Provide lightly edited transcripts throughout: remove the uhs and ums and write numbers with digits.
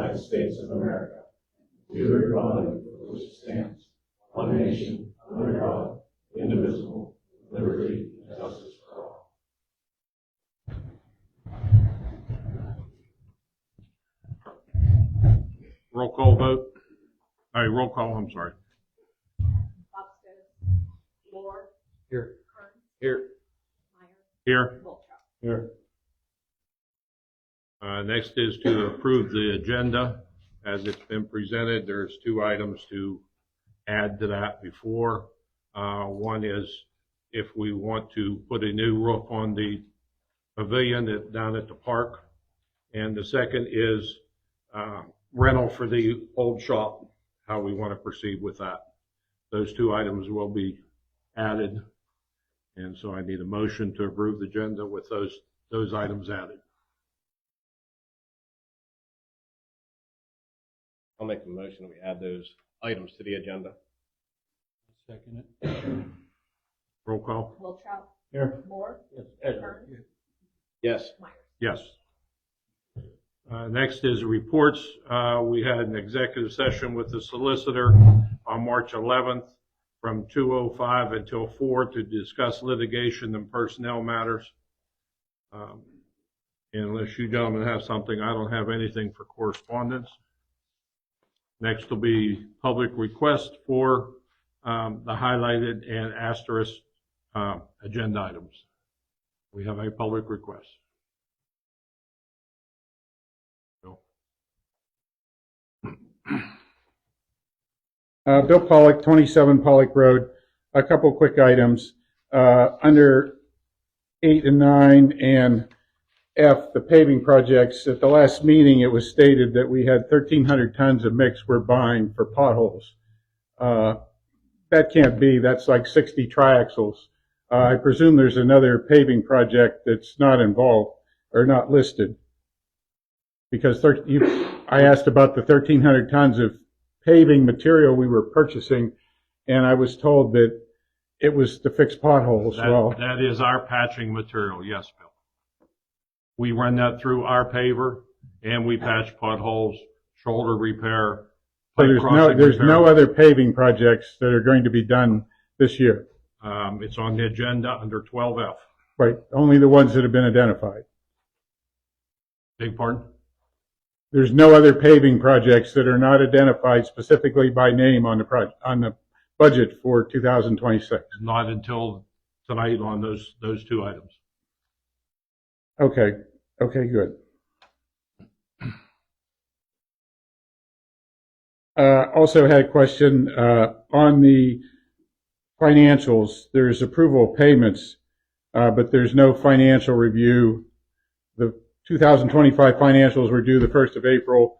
United States of America, to the republic for which it stands, one nation, under God, indivisible, with liberty and justice for all. Roll call vote. Roll call, I'm sorry. Moore. Here. Kern. Here. Meyer. Here. Voltrop. Here. Next is to approve the agenda as it's been presented. There's two items to add to that before. One is if we want to put a new roof on the pavilion down at the park. And the second is rental for the old shop, how we want to proceed with that. Those two items will be added. And so I need a motion to approve the agenda with those items added. I'll make the motion that we add those items to the agenda. Second it. Roll call. Voltrop. Here. Moore. Yes. Kern. Yes. Meyer. Yes. Next is reports. We had an executive session with the solicitor on March 11th from 2:05 until 4 to discuss litigation and personnel matters. Unless you gentlemen have something, I don't have anything for correspondence. Next will be public request for the highlighted and asterisk agenda items. We have a public request. Bill Pollock, 27 Pollock Road. A couple quick items. Under 8 and 9 and F, the paving projects, at the last meeting it was stated that we had 1,300 tons of mix we're buying for potholes. That can't be. That's like 60 triaxles. I presume there's another paving project that's not involved or not listed. Because I asked about the 1,300 tons of paving material we were purchasing, and I was told that it was to fix potholes. That is our patching material, yes, Bill. We run that through our paver, and we patch potholes, shoulder repair. So there's no other paving projects that are going to be done this year? It's on the agenda under 12F. Right, only the ones that have been identified. Beg pardon? There's no other paving projects that are not identified specifically by name on the budget for 2026. Not until tonight on those two items. Okay, good. Also had a question on the financials. There's approval of payments, but there's no financial review. The 2025 financials were due the 1st of April.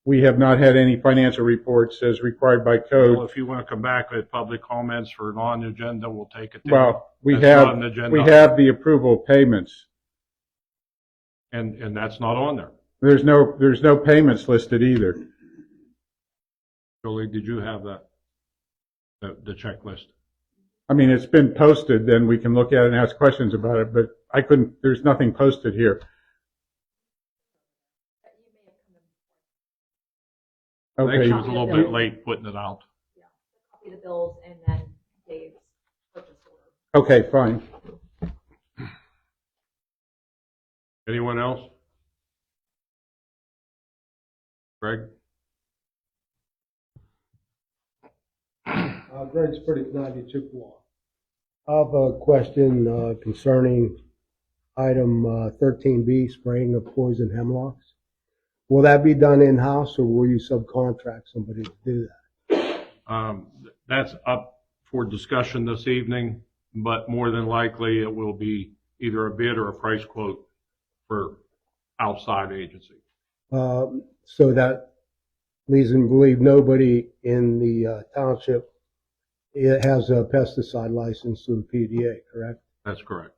We have not had any financial reports as required by code. Well, if you want to come back with public comments for an on-agenda, we'll take it there. Well, we That's not an agenda. have the approval of payments. And that's not on there. There's no payments listed either. Julie, did you have that, the checklist? I mean, it's been posted, then we can look at it and ask questions about it, but there's nothing posted here. I think Okay, she was a little bit late putting it out. Yeah. Copy the bills and then Dave's purchase order. okay, fine. Anyone else? Greg? Greg's pretty glad you took one. I have a question concerning item 13B, spraying of poison hemlocks. Will that be done in-house, or will you subcontract somebody to do that? That's up for discussion this evening, but more than likely it will be either a bid or a price quote for outside agency. So that leads me to believe nobody in the township has a pesticide license through the PDA, correct? That's correct.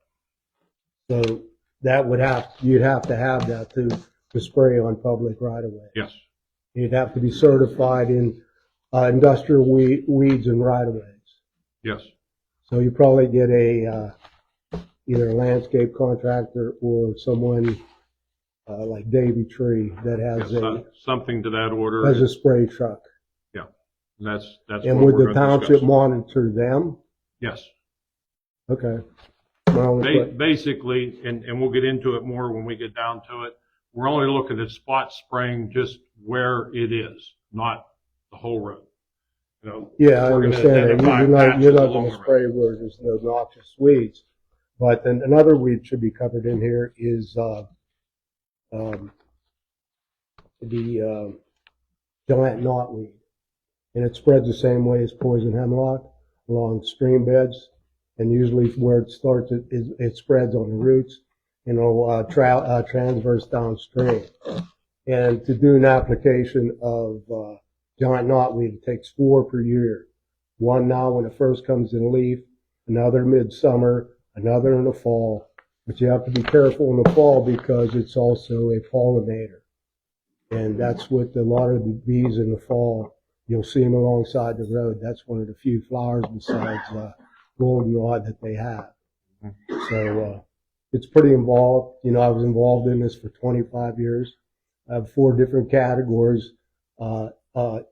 So that you'd have to have that to spray on public right of way. Yes. You'd have to be certified in industrial weeds and right of ways. Yes. So you probably get either a landscape contractor or someone like Davy Tree that has Something to that order. a spray truck. Yeah, that's And what would we're the gonna township discuss. monitor them? Yes. Okay. My only Basically, and we'll get into it more when we get down to it, we're only looking at spot spraying just where it is, not the whole road. You know, Yeah, I we're gonna understand that. identify You're not patches along going to the road. spray where there's no noxious weeds. But then another weed should be covered in here is the giant knotweed. And it spreads the same way as poison hemlock along stream beds. And usually where it starts, it spreads on the roots, transverse downstream. And to do an application of giant knotweed, it takes 4 per year. One now when it first comes in leaf, another midsummer, another in the fall. But you have to be careful in the fall because it's also a pollinator. And that's what a lot of the bees in the fall, you'll see them alongside the road. That's one of the few flowers besides goldenrod that they have. So it's pretty involved. You know, I was involved in this for 25 years. I have 4 different categories. I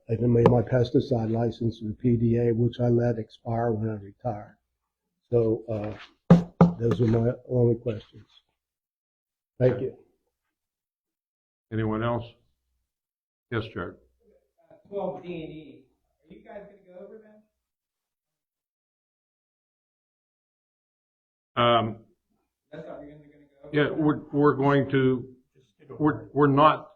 made my pesticide license with PDA, which I let expire when I retired. So those are my only questions. Thank you. Anyone else? Yes, Jared. 12 D&E. Are you guys going to go over them? That's how you're going to go over Yeah, them? we're going to, we're not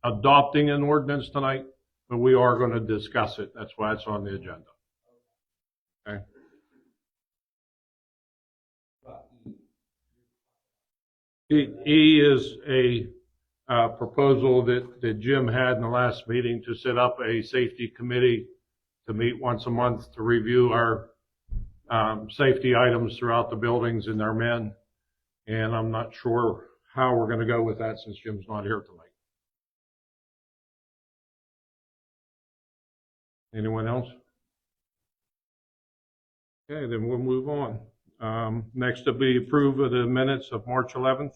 adopting an ordinance tonight, but we are going to discuss it. That's why it's on the agenda. Okay? E is a proposal that Jim had in the last meeting to set up a safety committee to meet once a month to review our safety items throughout the buildings and their men. And I'm not sure how we're going to go with that since Jim's not here tonight. Anyone else? Okay, then we'll move on. Next will be approve of the minutes of March 11th.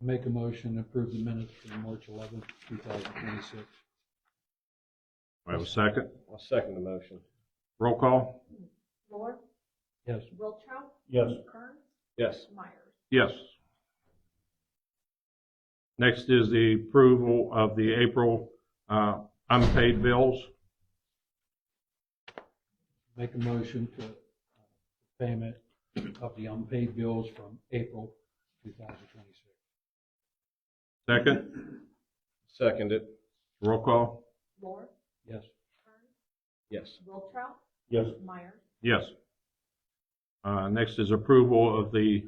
Make a motion to approve the minutes for March 11th, 2026. I have a second. I'll second the motion. Roll call? Lord, Yes. Wiltshire, Yes. Kern, Yes. Myers. Yes. Next is the approval of the April unpaid bills. Make a motion to payment of the unpaid bills from April 2026. Second? Second it. Roll call? Lord, Yes. Kern, Yes. Wiltshire, Yes. Myers. Yes. Next is approval of the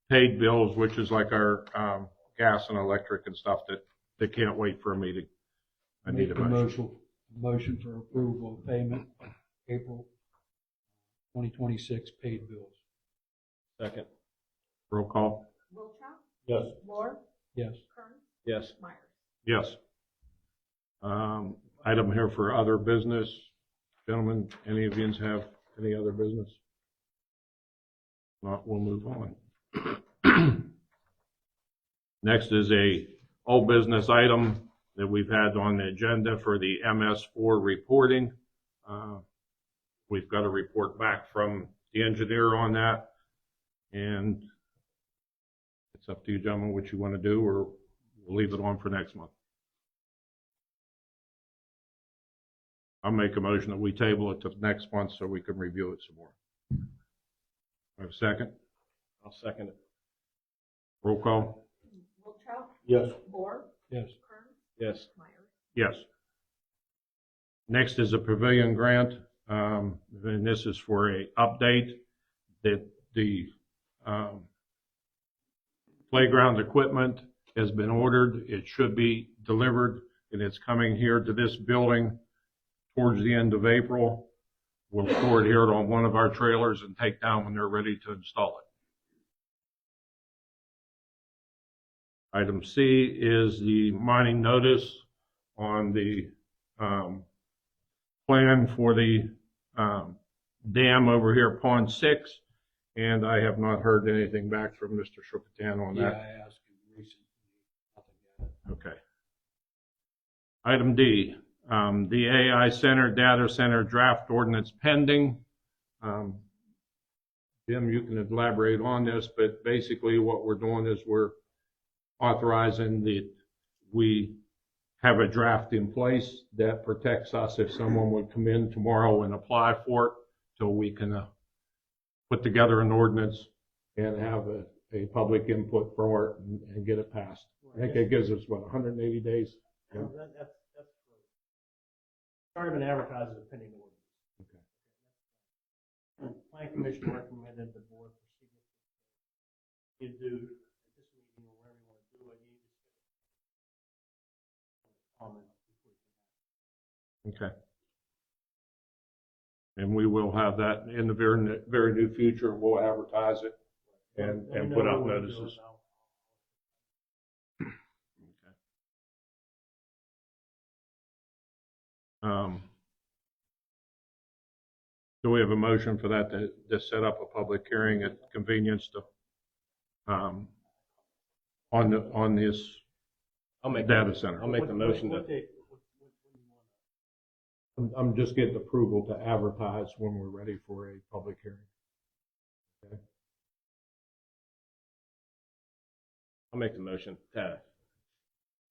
paid bills, which is like our gas and electric and stuff that can't wait for a meeting. I need a Make motion. Motion for approval of payment of April 2026 paid bills. Second. Roll call? Wiltshire, Yes. Lord, Yes. Kern, Yes. Myers. Yes. Item here for other business. Gentlemen, any of you have any other business? Not, we'll move on. Next is a old business item that we've had on the agenda for the MS4 reporting. We've got a report back from the engineer on that, and it's up to you, gentlemen, what you want to do, or we'll leave it on for next month. I'll make a motion that we table it to next month so we can review it some more. I have a second? I'll second it. Roll call? Wiltshire, Yes. Lord, Yes. Kern, Yes. Myers. Yes. Next is a pavilion grant, and this is for a update that the playground equipment has been ordered. It should be delivered, and it's coming here to this building towards the end of April. We'll store it here on one of our trailers and take down when they're ready to install it. Item C is the mining notice on the plan for the dam over here at Pond 6. And I have not heard anything back from Mr. Chopin on Yeah, that. I asked him recently, nothing yet. Okay. Item D, the AI Center Data Center draft ordinance pending. Jim, you can elaborate on this, but basically what we're doing is we're authorizing that we have a draft in place that protects us if someone would come in tomorrow and apply for it, so we can put together an ordinance and have a public input for it and get it passed. I think it gives us, what, 180 days? Yeah. That's started and advertised as a pending ordinance. Okay. And Planning Commission recommended the board proceed with do at this meeting or wherever you want to do it. You just comment before you can. Okay. And we will have that in the very near future. We'll advertise it and Let me put know out what we're doing. notices. Do we have a motion for that to set up a public hearing at convenience to, on this I'll make data center? I'll make the motion What to, date? What do you want? I'm just getting approval to advertise when we're ready for a public hearing. Okay. I'll make the motion to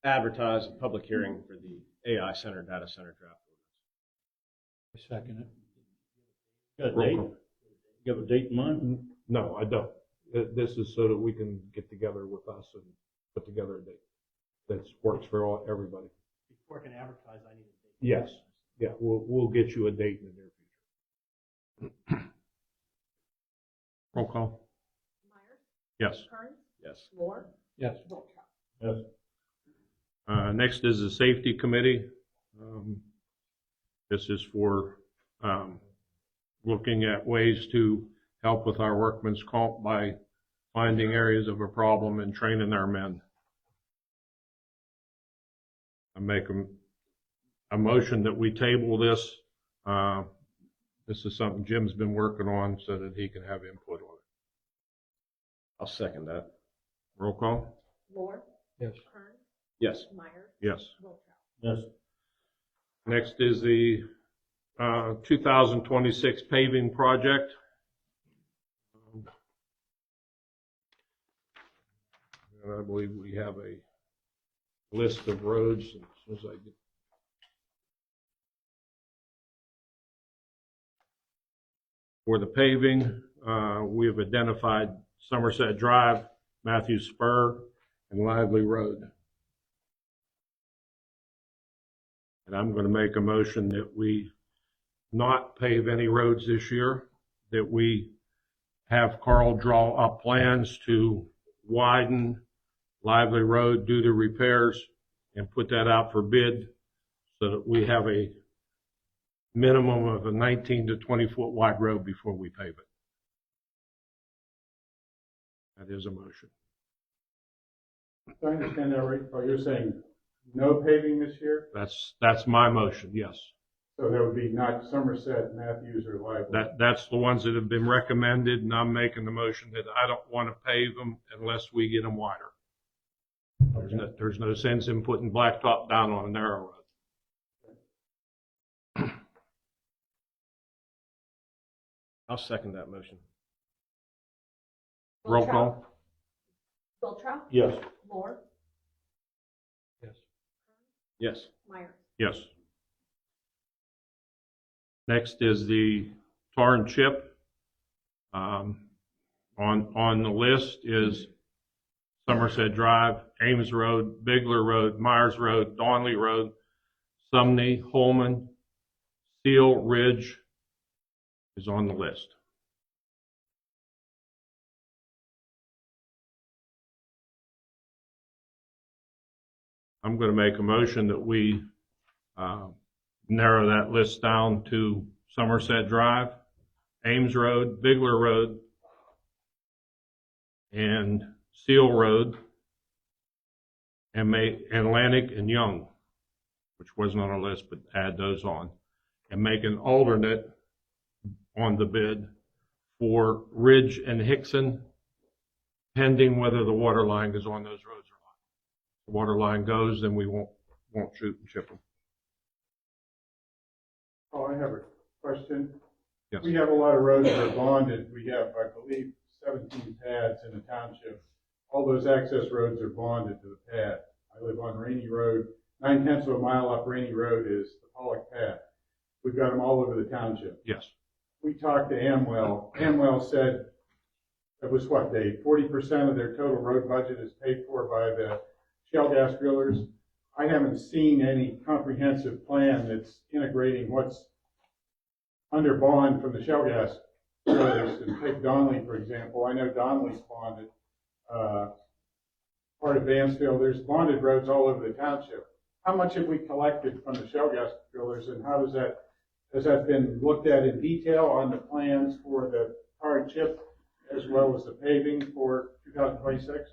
advertise a public hearing for the AI Center Data Center draft ordinance. I second it. Got a Roll date? call. You have a date in mind? No, I don't. This is so that we can get together with us and put together a date that works for everybody. Before I can advertise, I need a date. Yes. Yeah, we'll get you a date in the near future. Roll call. Myers, Yes. Kearns, Yes. Moore, Yes. Wiltshire. Next is the safety committee. This is for looking at ways to help with our workman's comp by finding areas of a problem and training our men. I make a motion that we table this. This is something Jim's been working on so that he can have input on it. I'll second that. Roll call? Moore, Yes. Kearns, Yes. Myers, Yes. Wiltshire. Yes. Next is the 2026 paving project. And I believe we have a list of roads as soon as I get. For the paving, we have identified Somerset Drive, Matthews Spur, and Lively Road. And I'm going to make a motion that we not pave any roads this year, that we have Carl draw up plans to widen Lively Road, do the repairs, and put that out for bid so that we have a minimum of a 19 to 20 foot wide road before we pave it. That is a motion. Do I understand that right, Paul? You're saying no paving this year? That's my motion, yes. So that would be not Somerset, Matthews, or Lively? That's the ones that have been recommended, and I'm making the motion that I don't want to pave them unless we get them wider. There's no sense in putting blacktop down on a narrow road. I'll second that motion. Roll Wiltshire. call? Wiltshire, Yes. Moore, Yes. Yes. Myers. Yes. Next is the tar and chip. On the list is Somerset Drive, Ames Road, Bigler Road, Myers Road, Donley Road, Sumney, Holman, Steel Ridge is on the list. I'm going to make a motion that we narrow that list down to Somerset Drive, Ames Road, Bigler Road, and Seal Road, and make Atlantic and Young, which wasn't on our list, but add those on, and make an alternate on the bid for Ridge and Hickson, pending whether the water line goes on those roads or not. If the water line goes, then we won't shoot and chip them. Oh, I have a question. Yes. We have a lot of roads that are bonded. We have, I believe, 17 pads in the township. All those access roads are bonded to the pad. I live on Rainy Road. 9/10 of a mile up Rainy Road is the Pollock pad. We've got them all over the township. Yes. We talked to Amwell. Amwell said it was what, Dave? 40% of their total road budget is paid for by the shale gas drillers. I haven't seen any comprehensive plan that's integrating what's under bond from the shale gas drillers. And take Donnelly, for example. I know Donnelly's bonded. Part of Vansville, there's bonded roads all over the township. How much have we collected from the shale gas drillers, and how has that been looked at in detail on the plans for the tar and chip as well as the paving for 2026?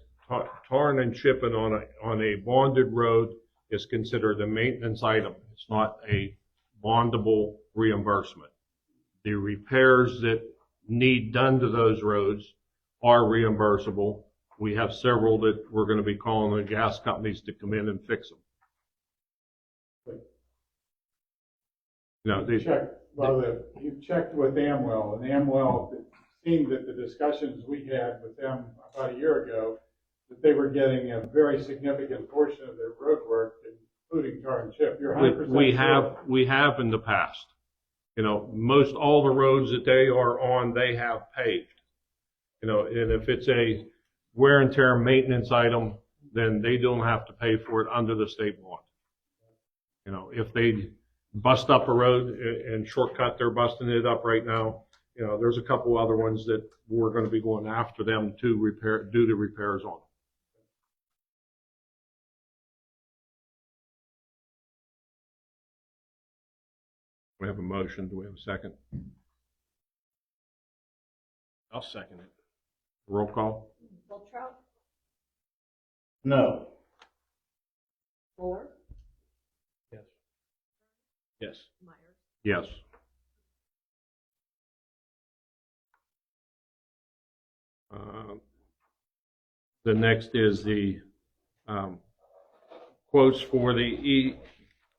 Tarring and chipping on a bonded road is considered a maintenance item. It's not a bondable reimbursement. The repairs that need done to those roads are reimbursable. We have several that we're going to be calling the gas companies to come in and fix them. You've checked with Amwell, and Amwell, it seemed that the discussions we had with them about a year ago, that they were getting a very significant portion of their road work, including tar and chip. You're 100% We have in the past. Most all the roads that they are on, they have paved. And if it's a wear and tear maintenance item, then they don't have to pay for it under the state bond. If they bust up a road and shortcut, they're busting it up right now. There's a couple other ones that we're going to be going after them to do the repairs on. We have a motion. Do we have a second? I'll second it. Roll call? Wiltrout, No. Fuller, Yes. Yes. Myers. Yes. The next is the quotes for the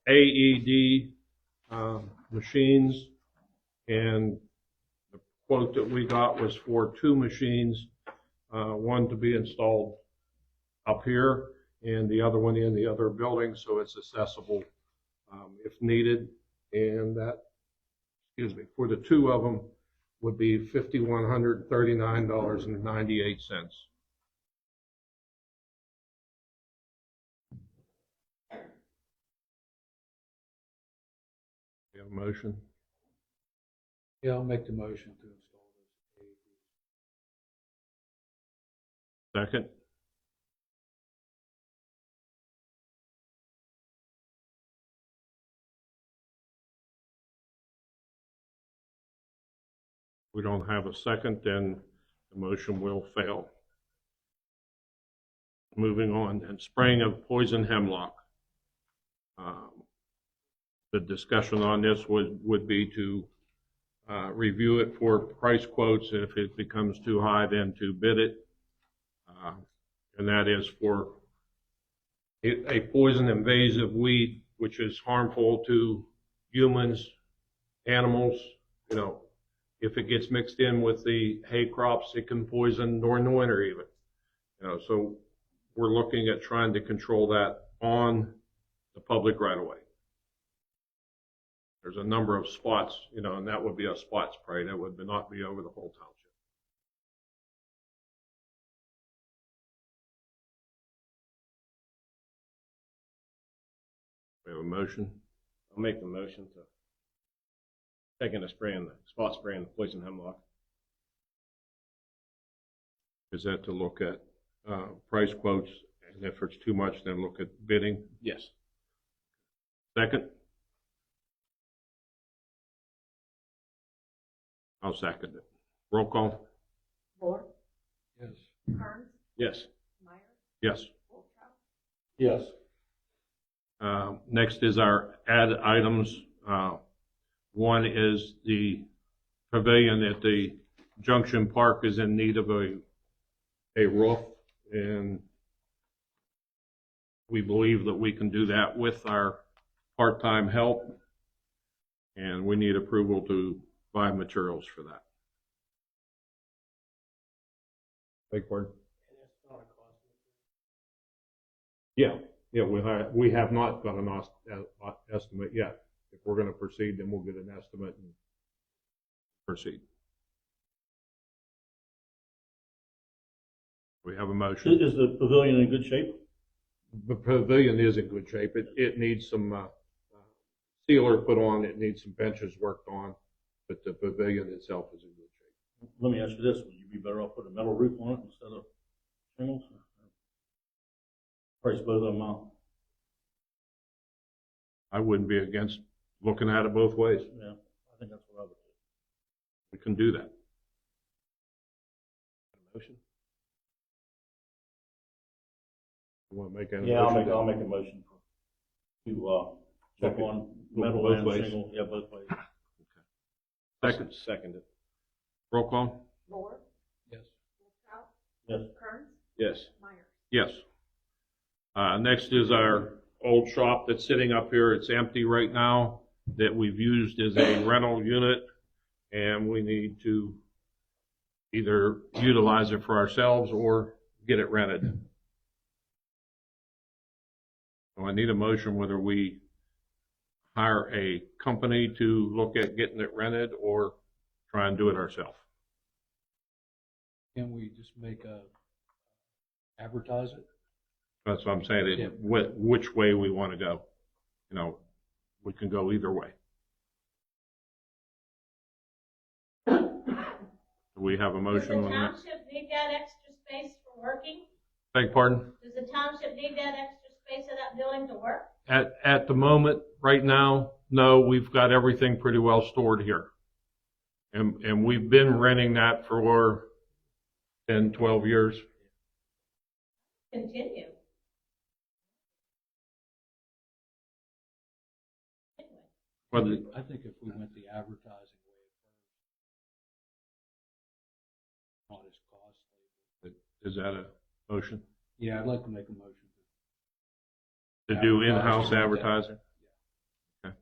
AED machines, and the quote that we got was for 2 machines, one to be installed up here and the other one in the other building, so it's accessible if needed. And that, for the 2 of them would be $5,139.98. You have a motion? Yeah, I'll make the motion to install those AEDs. Second? We don't have a second, then the motion will fail. Moving on, and spraying of poison hemlock. The discussion on this would be to review it for price quotes, and if it becomes too high, then to bid it. And that is for a poison invasive weed, which is harmful to humans, animals. If it gets mixed in with the hay crops, it can poison during the winter even. So we're looking at trying to control that on the public right away. There's a number of spots, and that would be a spot spray. That would not be over the whole township. We have a motion. I'll make the motion to taking a spray in the spot spray and the poison hemlock. Is that to look at price quotes, and if it's too much, then look at bidding? Yes. Second? I'll second it. Roll call? Fuller, Yes. Kearns, Yes. Myers, Yes. Wiltrout, Yes. Next is our add items. One is the pavilion at the Junction Park is in need of a roof, and we believe that we can do that with our part-time help, and we need approval to buy materials for that. Beg pardon? Yeah, we have not got an estimate yet. If we're gonna proceed, then we'll get an estimate and proceed. We have a motion. Is the pavilion in good shape? The pavilion is in good shape. It needs some sealer put on, it needs some benches worked on, but the pavilion itself is in good shape. Let me ask you this, would you be better off putting a metal roof on it instead of shingles? Price both of them out. I wouldn't be against looking at it both ways. Yeah, I think that's what I would do. We can do that. Motion? You want to make any Yeah, motion? I'll make a motion to check Okay. on metal Both and ways. shingle. Yeah, both ways. Second, Seconded. roll call? Moore, Yes. Wilkow, Yes. Kearns, Yes. Myers. Yes. Next is our old shop that's sitting up here. It's empty right now, that we've used as a rental unit, and we need to either utilize it for ourselves or get it rented. So I need a motion whether we hire a company to look at getting it rented or try and do it ourselves. Can we just advertise it? That's what I'm saying, Yeah. which way we want to go. You know, we can go either way. Do we have a Does motion the on that? township need that extra space for working? Beg pardon? Does the township need that extra space of that building to work? At the moment, right now, no, we've got everything pretty well stored here. And we've been renting that for 10, 12 years. Continue. Whether, I think if we went the advertising way at first, not as costly. is that a motion? Yeah, I'd like to make a motion. To do in-house Advertising. advertising? Okay.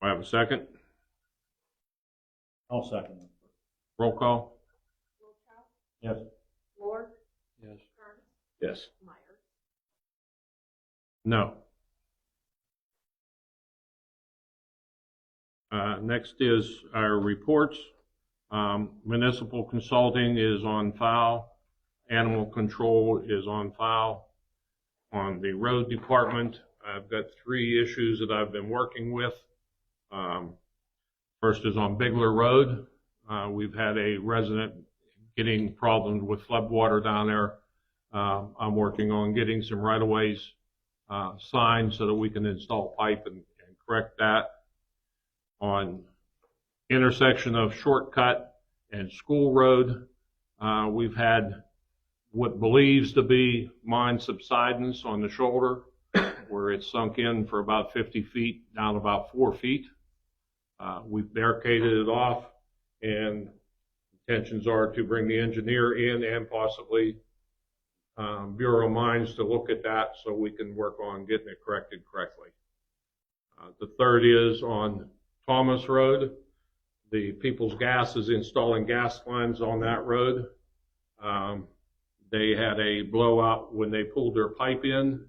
Do I have a second? I'll second it. Roll call? Wilkow, Yes. Moore, Yes. Kearns, Yes. Myers. No. Next is our reports. Municipal consulting is on file. Animal control is on file. On the road department, I've got 3 issues that I've been working with. First is on Bigler Road. We've had a resident getting problems with floodwater down there. I'm working on getting some right-of-ways signed so that we can install pipe and correct that. On intersection of Shortcut and School Road, we've had what believes to be mine subsidence on the shoulder, where it's sunk in for about 50 feet, down about 4 feet. We've barricaded it off, and intentions are to bring the engineer in and possibly Bureau of Mines to look at that so we can work on getting it corrected correctly. The third is on Thomas Road. The People's Gas is installing gas lines on that road. They had a blowout when they pulled their pipe in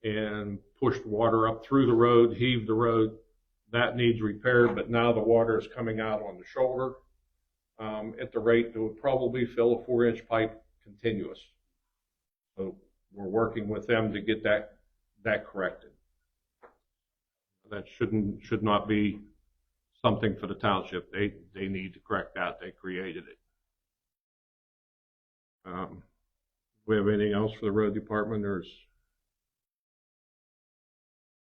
and pushed water up through the road, heaved the road. That needs repaired, but now the water is coming out on the shoulder at the rate that would probably fill a 4-inch pipe continuous. So we're working with them to get that corrected. That should not be something for the township. They need to correct that. They created it. Do we have anything else for the road department?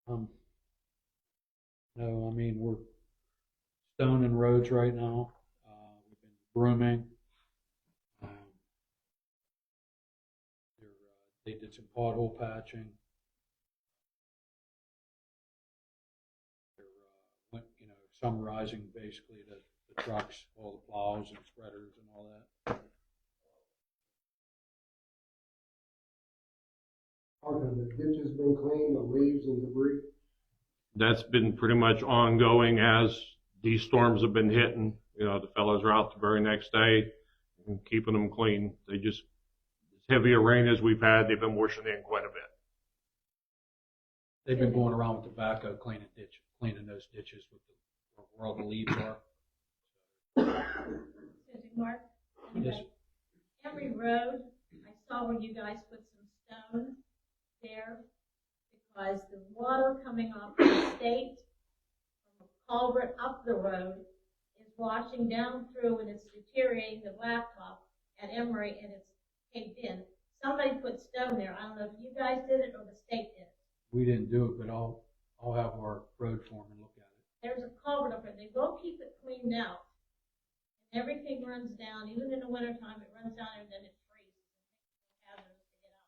No, I mean, we're stoning roads right now. We've been grooming. They did some pothole patching. They're, summarizing basically the the trucks, all the plows and spreaders and all that. Have the ditches been cleaned, the leaves and debris? That's been pretty much ongoing as these storms have been hitting. You know, the fellows are out the very next day and keeping them clean. They just, as heavy a rain as we've had, they've been washing in quite a bit. They've been going around with tobacco cleaning those ditches with where all the leaves are. Excuse me, Mark. Yes. Every road, I saw where you guys put some stone there because the water coming off the state from a culvert up the road is washing down through and it's deteriorating the blacktop at Emory and it's caved in. Somebody put stone there. I don't know if you guys did it or the state did it. We didn't do it, but I'll have our road foreman look at it. There's a culvert up there. They don't keep it cleaned out. And everything runs down, even in the wintertime, it runs down and then it freezes. It's hazardous to get out.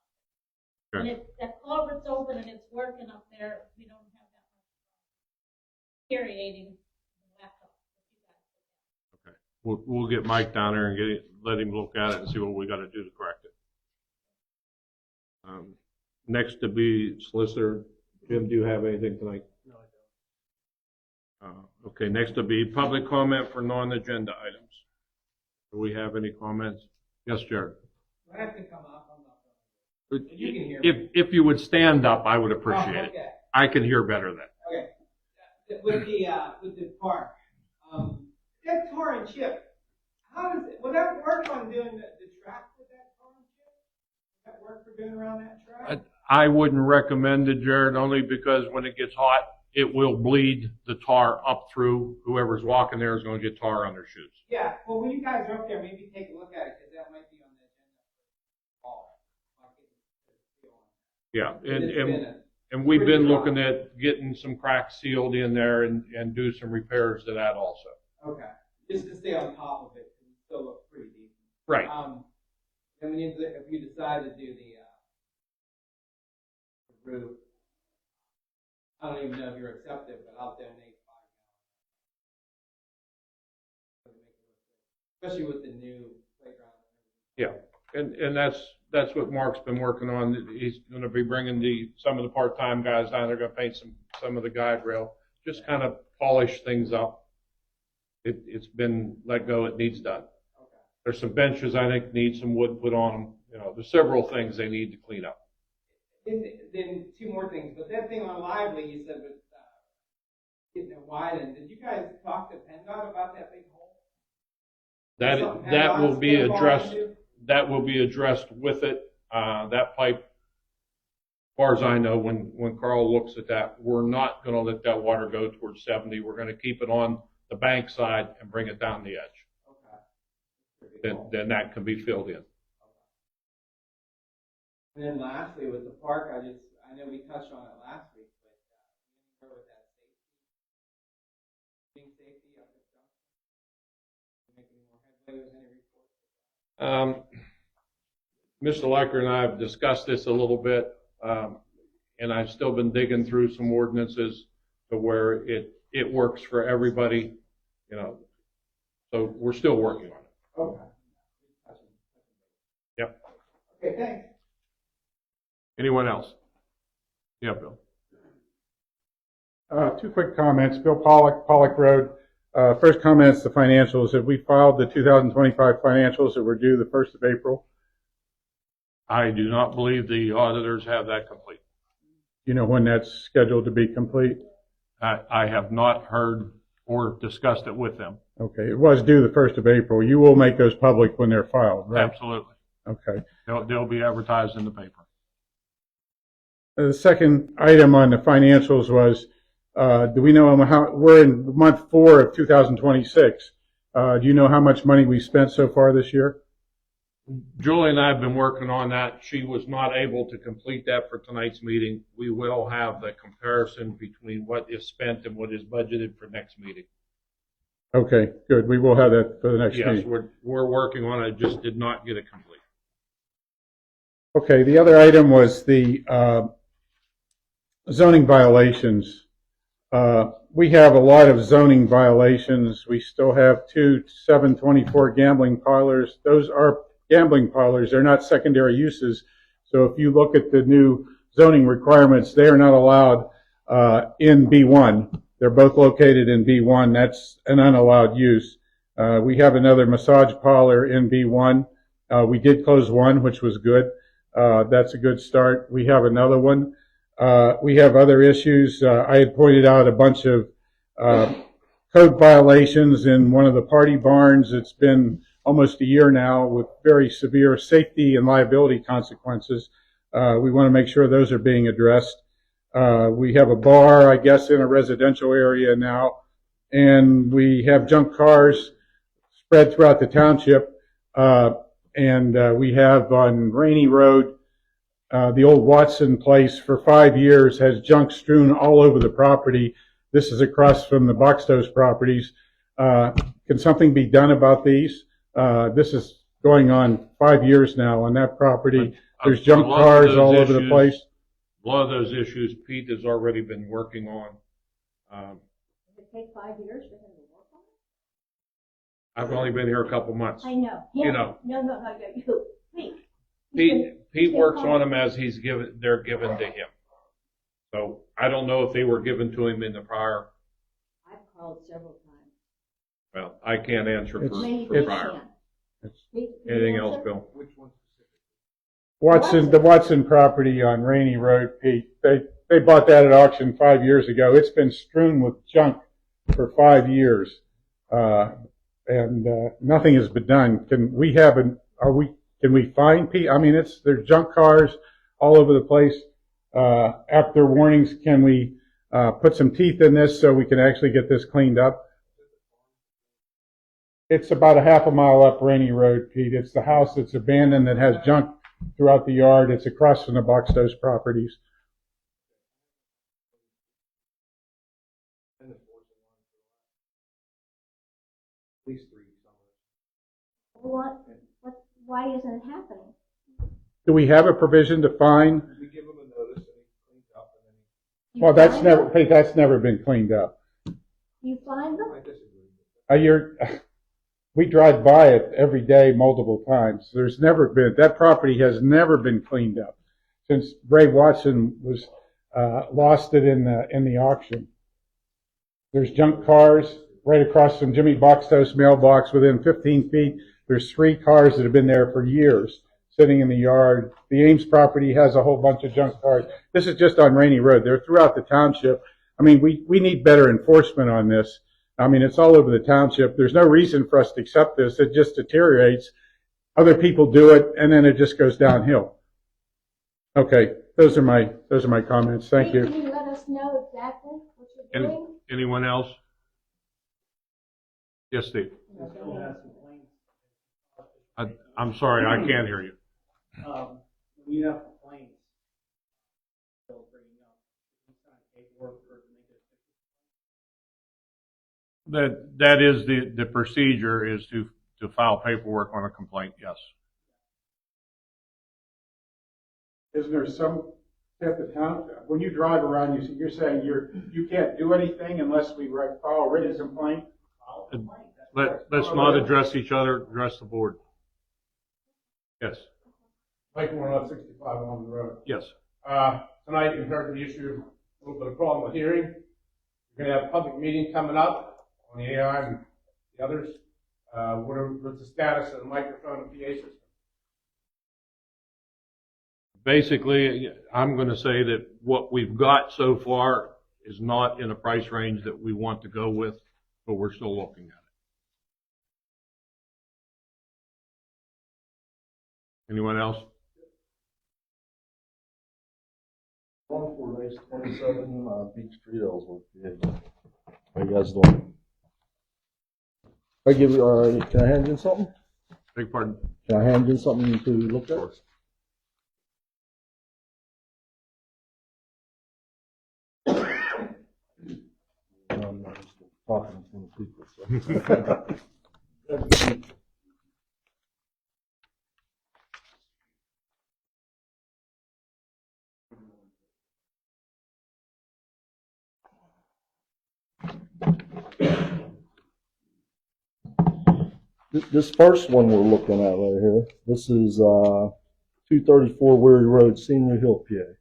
Okay. And if that culvert's open and it's working up there, we don't have that much deteriorating the blacktop. Okay. We'll get Mike down there and let him look at it and see what we got to do to correct it. Next to be solicitor. Jim, do you have anything tonight? No, I don't. Okay, next to be public comment for non-agenda items. Do we have any comments? Yes, Jared. Do I have to come up? I'm not going. You can hear me. If you would stand up, I would appreciate it. Okay. I can hear better then. Okay. With the park, that tar and chip, will that work on doing the track with that tar and chip? Will that work for doing around that track? I wouldn't recommend it, Jared, only because when it gets hot, it will bleed the tar up through. Whoever's walking there is going to get tar on their shoes. Yeah, well, when you guys are up there, maybe take a look at it, because that might be on the agenda for fall. Yeah, and we've been looking at getting some cracks sealed in there and do some repairs to that also. Okay, just to stay on top of it, because it still looks pretty decent. Right. And if you decide to do the roof, I don't even know if you're accepted, but I'll donate 5 gallons. Especially with the new playground. Yeah, and that's what Mark's been working on. He's going to be bringing some of the part-time guys down. They're going to paint some of the guide rail, just kind of polish things up. It's been let go. It needs done. Okay. There's some benches I think need some wood put on them. You know, there's several things they need to clean up. Then 2 more things, but that thing on Lively, you said was getting it widened. Did you guys talk to PennDOT about that big hole? That will be addressed. That will be addressed with it. That pipe, as far as I know, when Carl looks at that, we're not going to let that water go towards 70. We're going to keep it on the bank side and bring it down the edge. Okay. Then that can be filled in. And then lastly, with the park, I know we touched on it last week, but with that safety up at Junction, making more headway with any reports? Mr. Leiker and I have discussed this a little bit, and I've still been digging through some ordinances to where it works for everybody, you know. So we're still working on it. Okay. Yep. Okay, thanks. Anyone else? Yeah, Bill. 2 quick comments. Bill Pollock Road. First comment is the financials. Have we filed the 2025 financials that were due the 1st of April? I do not believe the auditors have that complete. You know when that's scheduled to be complete? I have not heard or discussed it with them. Okay, it was due the 1st of April. You will make those public when they're filed, right? Absolutely. Okay. They'll be advertised in the paper. The second item on the financials was, do we know how, we're in month 4 of 2026. Do you know how much money we spent so far this year? Julie and I have been working on that. She was not able to complete that for tonight's meeting. We will have the comparison between what is spent and what is budgeted for next meeting. Okay, good. We will have that for the next Yes, meeting. we're working on it. Just did not get it complete. Okay, the other item was the zoning violations. We have a lot of zoning violations. We still have 2 724 gambling parlors. Those are gambling parlors. They're not secondary uses. So if you look at the new zoning requirements, they are not allowed in B1. They're both located in B1. That's an unallowed use. We have another massage parlor in B1. We did close one, which was good. That's a good start. We have another one. We have other issues. I had pointed out a bunch of code violations in one of the party barns. It's been almost a year now with very severe safety and liability consequences. We want to make sure those are being addressed. We have a bar, I guess, in a residential area now, and we have junk cars spread throughout the township. And we have on Rainy Road, the old Watson place for 5 years has junk strewn all over the property. This is across from the Boxtos properties. Can something be done about these? This is going on 5 years now on that property. There's junk cars all over the place. A lot of those issues Pete has already been working on. Does it take 5 years for him to work on it? I've only been here a couple months. I know. You know. No, you. Pete. Pete works on them as they're given to him. So I don't know if they were given to him in the prior. I've called several times. Well, I can't answer for prior. Pete, Anything else, Bill? Which one The Watson property on Rainy Road, Pete. They bought that at auction 5 years ago. It's been strewn with junk for 5 years, and nothing has been done. Can we find Pete? I mean, there's junk cars all over the place. After warnings, can we put some teeth in this so we can actually get this cleaned up? It's about a half a mile up Rainy Road, Pete. It's the house that's abandoned that has junk throughout the yard. It's across from the Boxtos properties. At least 3 summers. Why isn't it happening? Do we have a provision to fine? We give them a notice and he cleans up and then Well, that's never been cleaned up. You find them? I disagree. We drive by it every day multiple times. That property has never been cleaned up since Ray Watson was lost it in the auction. There's junk cars right across from Jimmy Boxtos mailbox within 15 feet. There's 3 cars that have been there for years sitting in the yard. The Ames property has a whole bunch of junk cars. This is just on Rainy Road. They're throughout the township. I mean, we need better enforcement on this. I mean, it's all over the township. There's no reason for us to accept this. It just deteriorates. Other people do it, and then it just goes downhill. Okay, those are my comments. Thank you. Can you let us know exactly what you're doing? Anyone else? Yes, Steve. We still have some complaints. I'm sorry, I can't hear you. When you have complaints, still bringing up, you sign paperwork for to make it. That is the procedure is to file paperwork on a complaint, yes. Isn't there some at the town, when you drive around, you're saying you can't do anything unless we file a written complaint? Let's not address each other, address the board. Yes. Mike Warren, 65 on the road. Yes. Tonight, in regard to the issue, a little bit of problem with hearing. We're going to have a public meeting coming up on the AI and the others. What's the status of the microphone and PA system? Basically, I'm going to say that what we've got so far is not in a price range that we want to go with, but we're still looking at it. Anyone else? 27 Beach Street, Ellsworth. How you guys doing? Can I hand in something? Beg pardon? Can I hand in something to look at? I'm not used to talking in front of people. So. This first one we're looking at right here, this is 234 Weary Road, Senior Hill, PA.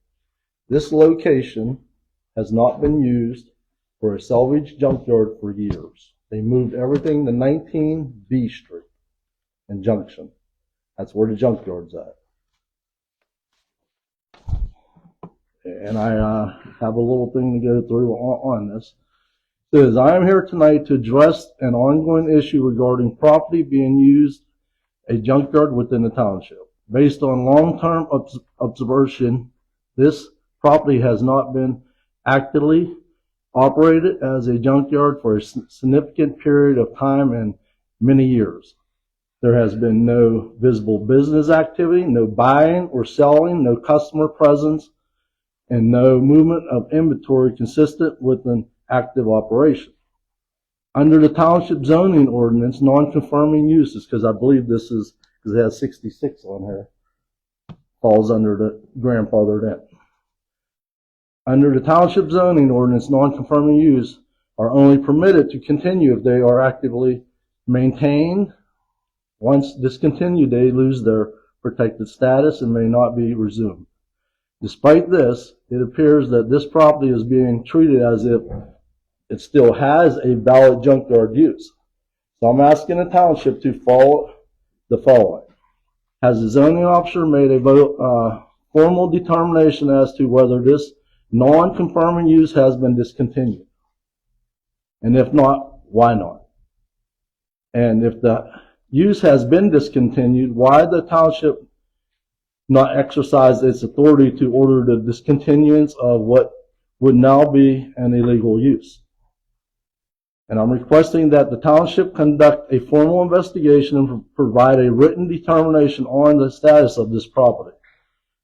This location has not been used for a salvage junkyard for years. They moved everything to 19 B Street and Junction. That's where the junkyard's at. And I have a little thing to go through on this. It says, I am here tonight to address an ongoing issue regarding property being used a junkyard within the township. Based on long-term observation, this property has not been actively operated as a junkyard for a significant period of time and many years. There has been no visible business activity, no buying or selling, no customer presence, and no movement of inventory consistent with an active operation. Under the township zoning ordinance, non-conforming uses, because I believe this is, because it has 66 on here, falls under the grandfathered in. Under the township zoning ordinance, non-conforming use are only permitted to continue if they are actively maintained. Once discontinued, they lose their protected status and may not be resumed. Despite this, it appears that this property is being treated as if it still has a valid junkyard use. So I'm asking the township to follow the following. Has the zoning officer made a formal determination as to whether this non-conforming use has been discontinued? And if not, why not? And if the use has been discontinued, why the township not exercise its authority to order the discontinuance of what would now be an illegal use? And I'm requesting that the township conduct a formal investigation and provide a written determination on the status of this property.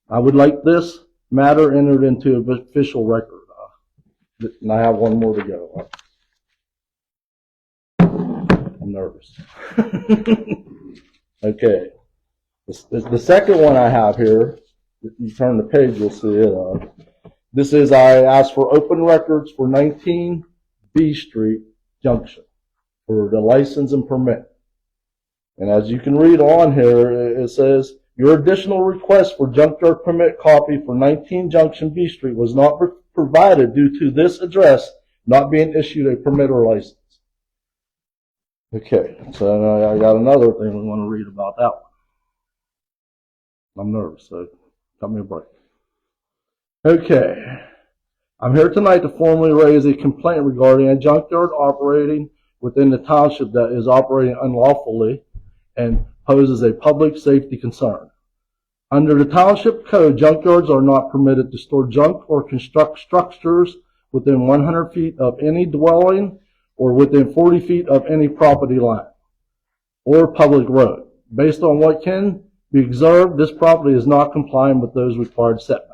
I would like this matter entered into an official record. And I have one more to go. I'm nervous. Okay. The second one I have here, if you turn the page, you'll see it. This is, I asked for open records for 19 B Street Junction for the license and permit. And as you can read on here, it says, your additional request for junkyard permit copy for 19 Junction B Street was not provided due to this address not being issued a permit or license. Okay, so I got another thing we want to read about that one. I'm nervous, so cut me a break. Okay. I'm here tonight to formally raise a complaint regarding a junkyard operating within the township that is operating unlawfully and poses a public safety concern. Under the township code, junkyards are not permitted to store junk or construct structures within 100 feet of any dwelling or within 40 feet of any property line or public road. Based on what can be observed, this property is not complying with those required setbacks.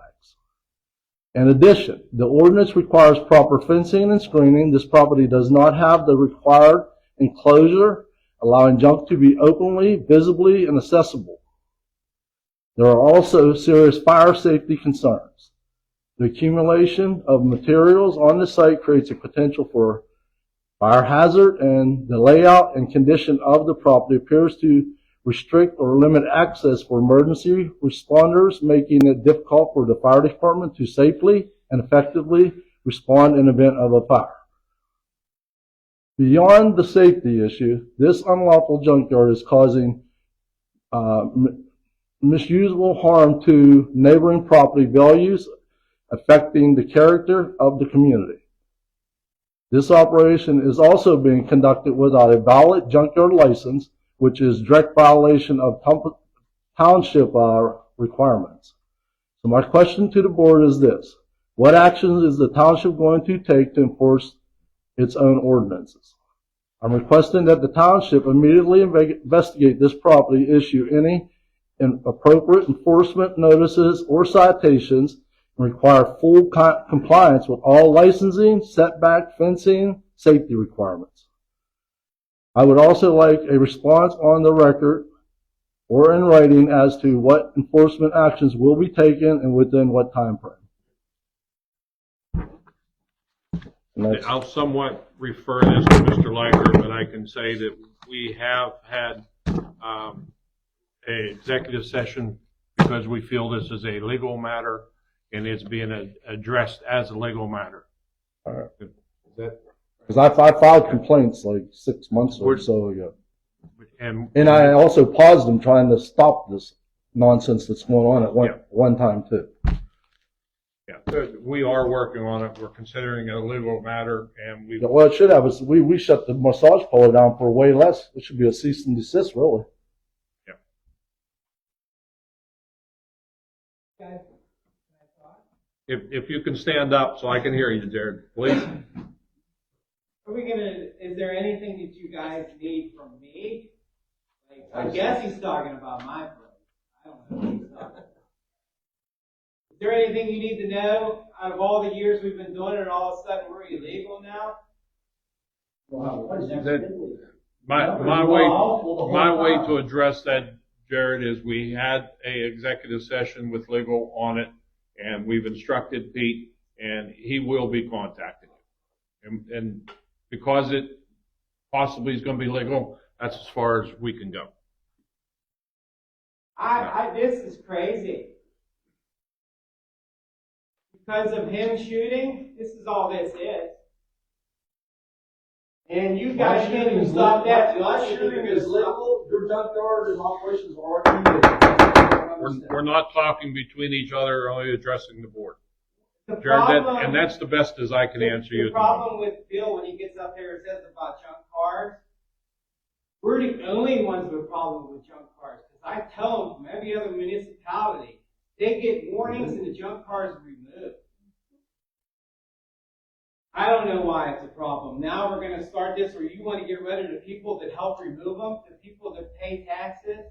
In addition, the ordinance requires proper fencing and screening. This property does not have the required enclosure, allowing junk to be openly, visibly, and accessible. There are also serious fire safety concerns. The accumulation of materials on the site creates a potential for fire hazard, and the layout and condition of the property appears to restrict or limit access for emergency responders, making it difficult for the fire department to safely and effectively respond in event of a fire. Beyond the safety issue, this unlawful junkyard is causing misusable harm to neighboring property values, affecting the character of the community. This operation is also being conducted without a valid junkyard license, which is direct violation of township requirements. So my question to the board is this. What actions is the township going to take to enforce its own ordinances? I'm requesting that the township immediately investigate this property, issue any appropriate enforcement notices or citations, and require full compliance with all licensing, setback, fencing, safety requirements. I would also like a response on the record or in writing as to what enforcement actions will be taken and within what time frame. I'll somewhat refer this to Mr. Leiker, but I can say that we have had an executive session because we feel this is a legal matter and it's being addressed as a legal matter. All right. Is that? Because I filed complaints like 6 months or so ago. And I also paused them trying to stop this nonsense that's going on at Yeah. one time too. yeah, so we are working on it. We're considering it a legal matter, and we. Well, it should have us. We shut the massage parlor down for way less. It should be a cease and desist, really. Guys, If you can stand up so I can hear you, Jared, please. is there anything that you guys need from me? Like, I guess he's talking about my place. I don't know what he's talking about. Is there anything you need to know out of all the years we've been doing it and all of a sudden we're illegal now? My way to address that, Jared, is we had a executive session with legal on it, and we've instructed Pete, and he will be contacting you. And because it possibly is going to be legal, that's as far as we can go. This is crazy. Because of him shooting, this is all this is. And you guys can't even stop that. My shooting is legal. Your junkyard and operations are already. We're not talking between each other, only addressing the board. The Jared, problem, and that's the best as I can answer you. The problem with Bill when he gets up there and says about junk cars, we're the only ones with a problem with junk cars. Because I tell them from every other municipality, they get warnings and the junk cars are removed. I don't know why it's a problem. Now we're going to start this where you want to get rid of the people that help remove them, the people that pay taxes.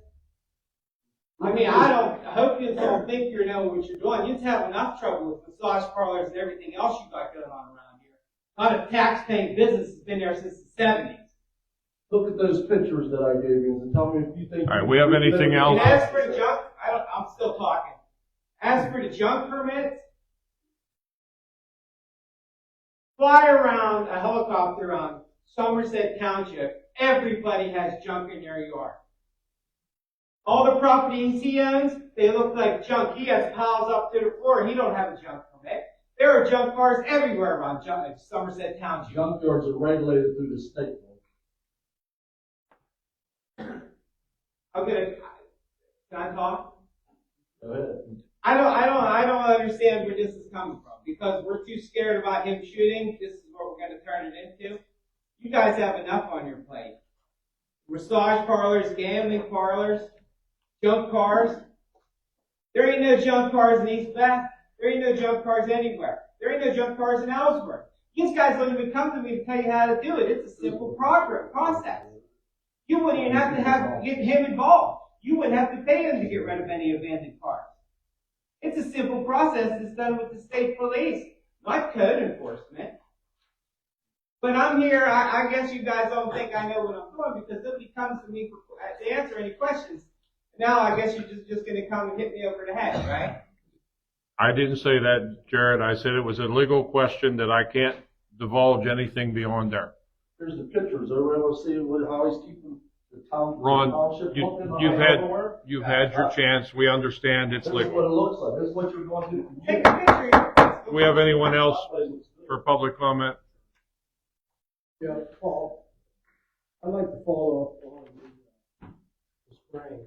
I mean, I hope you don't think you know what you're doing. You just have enough trouble with massage parlors and everything else you got going on around here. Not a tax-paying business has been there since the 70s. Look at those pictures that I gave you and tell me if you think. All right, we have anything else? And as for the junk, I'm still talking. As for the junk permits, fly around a helicopter around Somerset Township. Everybody has junk in their yard. All the properties he owns, they look like junk. He has piles up to the floor. He don't have a junk permit. There are junk cars everywhere around Somerset Township. Junkyards are regulated through the state. Can I talk? Go ahead. I don't understand where this is coming from because we're too scared about him shooting. This is what we're going to turn it into. You guys have enough on your plate. Massage parlors, gambling parlors, junk cars. There ain't no junk cars in East Bath. There ain't no junk cars anywhere. There ain't no junk cars in Ellsworth. You guys don't even come to me to tell you how to do it. It's a simple process. You wouldn't even have to get him involved. You wouldn't have to pay him to get rid of any abandoned cars. It's a simple process that's done with the state police, not code enforcement. But I'm here, I guess you guys don't think I know what I'm doing because nobody comes to me to answer any questions. Now I guess you're just going to come and hit me over the head, right? I didn't say that, Jared. I said it was a legal question that I can't divulge anything beyond there. Here's the pictures. Everyone will see how he's keeping the town. Ron, township looking you've had your chance. We understand it's This is what legal. it looks like. This is what you're going to do. Take a picture. Do we have anyone else for public comment? Yeah, Paul, I'd like to follow up on the spraying.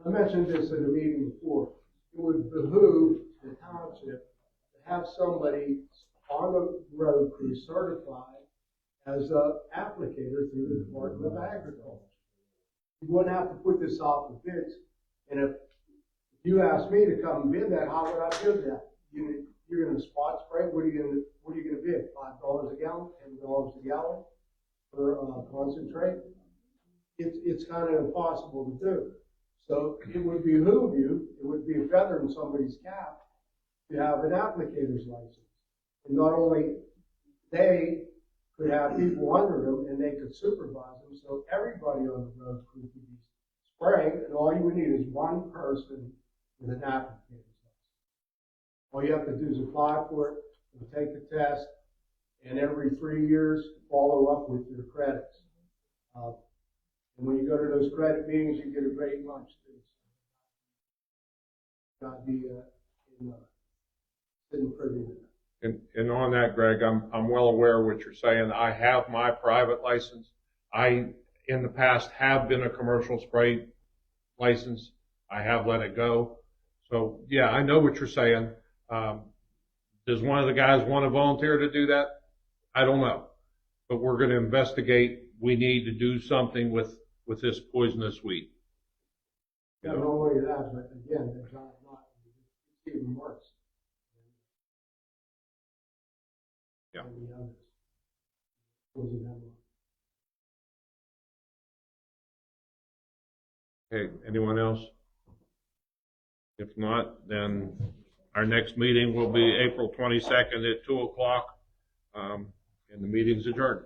I mentioned this in a meeting before. It would behoove the township to have somebody on the road crew certified as an applicator through the Department of Agriculture. You wouldn't have to put this out for bids. And if you asked me to come bid that, how would I bid that? You're going to spot spray. What are you going to bid? $5 a gallon, $10 a gallon for concentrate? It's kind of impossible to do. So it would behoove you. It would be a feather in somebody's cap to have an applicator's license. And not only they could have people under them and they could supervise them, so everybody on the road could be spraying, and all you would need is one person with an applicator's license. All you have to do is apply for it, and take the test, and every 3 years follow up with your credits. And when you go to those credit meetings, you get a great lunch too. Not be sitting pretty. And on that, Greg, I'm well aware of what you're saying. I have my private license. I, in the past, have been a commercial spray license. I have let it go. So, yeah, I know what you're saying. Does one of the guys want to volunteer to do that? I don't know. But we're going to investigate. We need to do something with this poisonous weed. Not only that, but again, there's not it's even worse. Yeah. Than the others. Poison hemlock. Okay, anyone else? If not, then our next meeting will be April 22nd at 2 o'clock, and the meeting's adjourned.